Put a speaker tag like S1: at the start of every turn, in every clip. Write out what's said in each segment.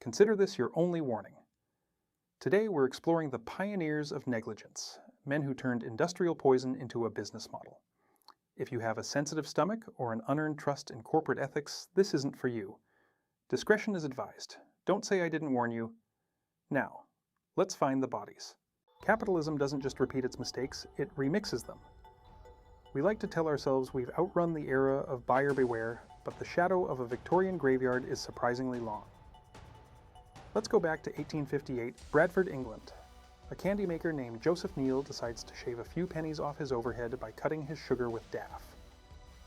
S1: Consider this your only warning. Today we're exploring the pioneers of negligence, men who turned industrial poison into a business model. If you have a sensitive stomach or an unearned trust in corporate ethics, this isn't for you. Discretion is advised. Don't say I didn't warn you. Now, let's find the bodies. Capitalism doesn't just repeat its mistakes, it remixes them. We like to tell ourselves we've outrun the era of buyer beware, but the shadow of a Victorian graveyard is surprisingly long. Let's go back to 1858, Bradford, England. A candy maker named Joseph Neal decides to shave a few pennies off his overhead by cutting his sugar with daff,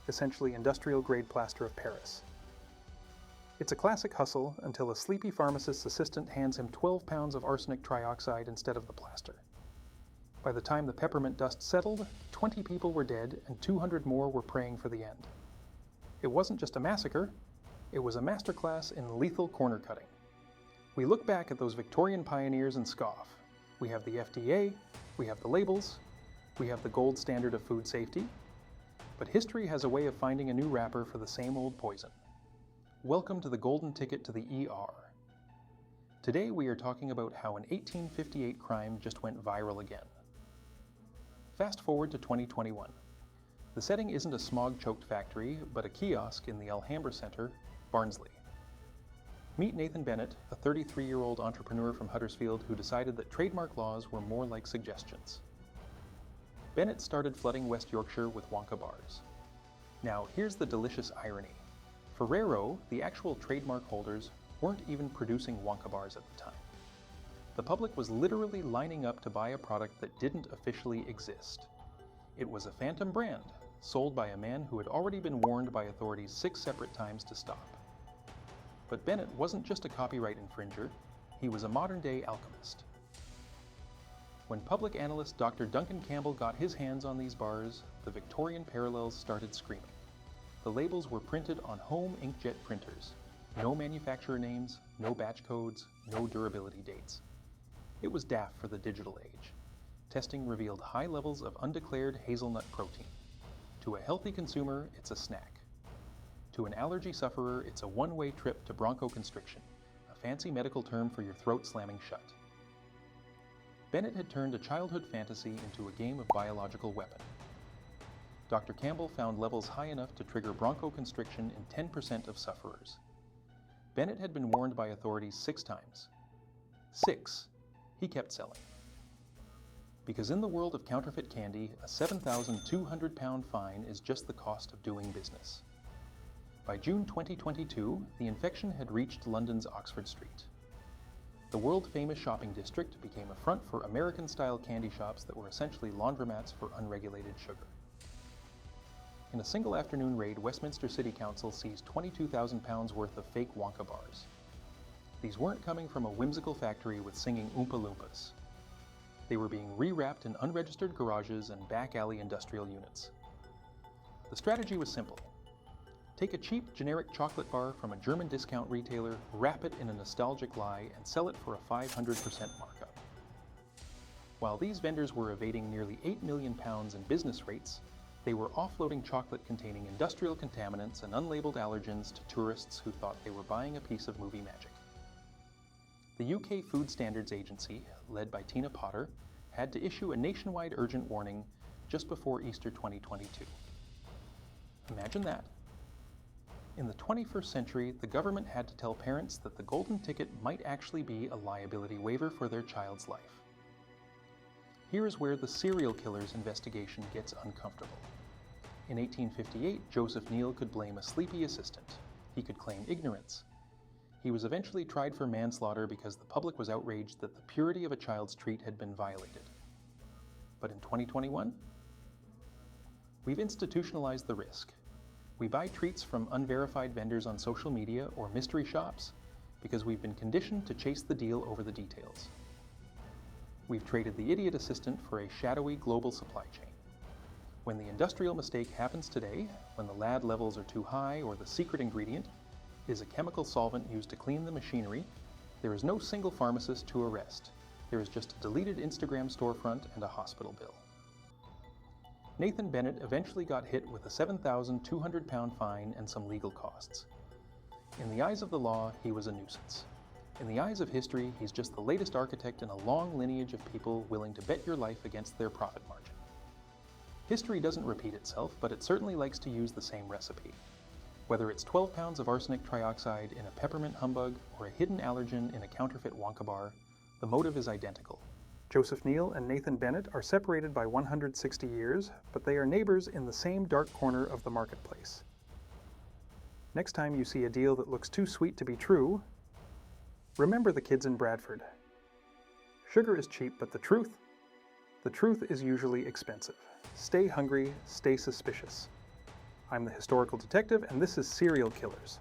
S1: essentially industrial-grade plaster of Paris. It's a classic hustle until a sleepy pharmacist's assistant hands him 12 pounds of arsenic trioxide instead of the plaster. By the time the peppermint dust settled, 20 people were dead and 200 more were praying for the end. It wasn't just a massacre, it was a masterclass in lethal corner cutting. We look back at those Victorian pioneers and scoff. We have the FDA, we have the labels, we have the gold standard of food safety, but history has a way of finding a new wrapper for the same old poison. Welcome to the golden ticket to the ER. Today we are talking about how an 1858 crime just went viral again. Fast forward to 2021. The setting isn't a smog-choked factory, but a kiosk in the Alhambra Center, Barnsley. Meet Nathan Bennett, a 33-year-old entrepreneur from Huddersfield who decided that trademark laws were more like suggestions. Bennett started flooding West Yorkshire with Wonka bars. Now, here's the delicious irony. Ferrero, the actual trademark holders, weren't even producing Wonka bars at the time. The public was literally lining up to buy a product that didn't officially exist. It was a phantom brand, sold by a man who had already been warned by authorities 6 separate times to stop. But Bennett wasn't just a copyright infringer, he was a modern-day alchemist. When public analyst Dr. Duncan Campbell got his hands on these bars, the Victorian parallels started screaming. The labels were printed on home inkjet printers. No manufacturer names, no batch codes, no durability dates. It was daft for the digital age. Testing revealed high levels of undeclared hazelnut protein. To a healthy consumer, it's a snack. To an allergy sufferer, it's a one-way trip to bronchoconstriction, a fancy medical term for your throat slamming shut. Bennett had turned a childhood fantasy into a game of biological weapon. Dr. Campbell found levels high enough to trigger bronchoconstriction in 10% of sufferers. Bennett had been warned by authorities 6 times. 6. He kept selling. Because in the world of counterfeit candy, a 7,200-pound fine is just the cost of doing business. By June 2022, the infection had reached London's Oxford Street. The world-famous shopping district became a front for American-style candy shops that were essentially laundromats for unregulated sugar. In a single afternoon raid, Westminster City Council seized 22,000 pounds worth of fake Wonka bars. These weren't coming from a whimsical factory with singing Oompa Loompas. They were being rewrapped in unregistered garages and back-alley industrial units. The strategy was simple. Take a cheap, generic chocolate bar from a German discount retailer, wrap it in a nostalgic lie, and sell it for a 500% markup. While these vendors were evading nearly £8 million in business rates, they were offloading chocolate containing industrial contaminants and unlabeled allergens to tourists who thought they were buying a piece of movie magic. The UK Food Standards Agency, led by Tina Potter, had to issue a nationwide urgent warning just before Easter 2022. Imagine that. In the 21st century, the government had to tell parents that the golden ticket might actually be a liability waiver for their child's life. Here is where the serial killer's investigation gets uncomfortable. In 1858, Joseph Neal could blame a sleepy assistant. He could claim ignorance. He was eventually tried for manslaughter because the public was outraged that the purity of a child's treat had been violated. But in 2021, we've institutionalized the risk. We buy treats from unverified vendors on social media or mystery shops because we've been conditioned to chase the deal over the details. We've traded the idiot assistant for a shadowy global supply chain. When the industrial mistake happens today, when the lad levels are too high or the secret ingredient is a chemical solvent used to clean the machinery, there is no single pharmacist to arrest. There is just a deleted Instagram storefront and a hospital bill. Nathan Bennett eventually got hit with a 7,200-pound fine and some legal costs. In the eyes of the law, he was a nuisance. In the eyes of history, he's just the latest architect in a long lineage of people willing to bet your life against their profit margin. History doesn't repeat itself, but it certainly likes to use the same recipe. Whether it's 12 pounds of arsenic trioxide in a peppermint humbug or a hidden allergen in a counterfeit Wonka bar, the motive is identical. Joseph Neal and Nathan Bennett are separated by 160 years, but they are neighbors in the same dark corner of the marketplace. Next time you see a deal that looks too sweet to be true, remember the kids in Bradford. Sugar is cheap, but the truth is usually expensive. Stay hungry, stay suspicious. I'm the historical detective, and this is Serial Killers.